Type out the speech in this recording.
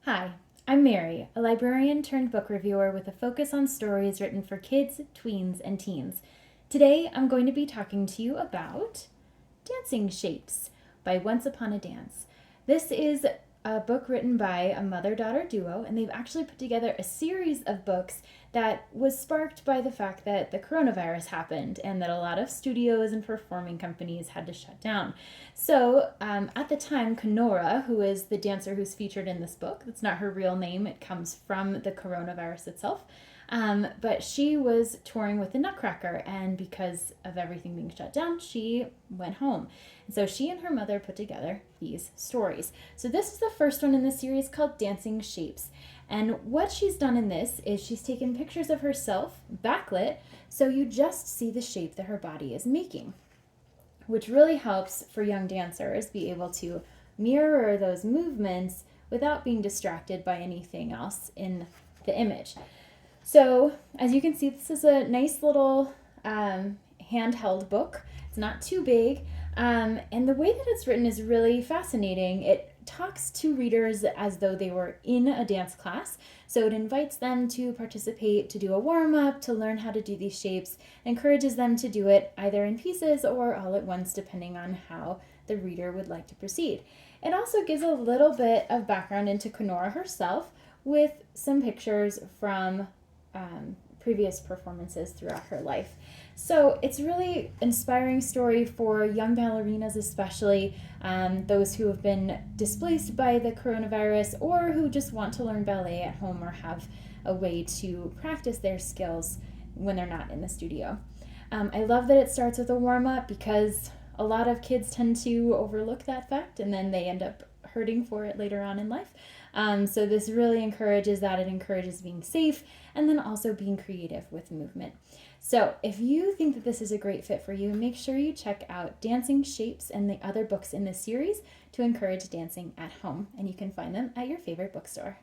Hi, I'm Mary, a librarian turned book reviewer with a focus on stories written for kids, tweens, and teens. Today I'm going to be talking to you about Dancing Shapes by Once Upon a Dance. This is a book written by a mother daughter duo, and they've actually put together a series of books that was sparked by the fact that the coronavirus happened and that a lot of studios and performing companies had to shut down. So at the time, Kenora, who is the dancer who's featured in this book, that's not her real name, it comes from the coronavirus itself. But she was touring with the Nutcracker, and because of everything being shut down, she went home. And so she and her mother put together these stories. So this is the first one in the series called Dancing Shapes. And what she's done in this is she's taken pictures of herself, backlit, so you just see the shape that her body is making, which really helps for young dancers be able to mirror those movements without being distracted by anything else in the image. So, as you can see, this is a nice little handheld book. It's not too big, and the way that it's written is really fascinating. It talks to readers as though they were in a dance class. So it invites them to participate, to do a warm up, to learn how to do these shapes, encourages them to do it either in pieces or all at once, depending on how the reader would like to proceed. It also gives a little bit of background into Kenora herself with some pictures from previous performances throughout her life. So it's really inspiring story for young ballerinas, especially those who have been displaced by the coronavirus or who just want to learn ballet at home or have a way to practice their skills when they're not in the studio. I love that it starts with a warm-up because a lot of kids tend to overlook that fact and then they end up hurting for it later on in life. So this really encourages that. It encourages being safe and then also being creative with movement. So if you think that this is a great fit for you, make sure you check out Dancing Shapes and the other books in this series to encourage dancing at home. And you can find them at your favorite bookstore.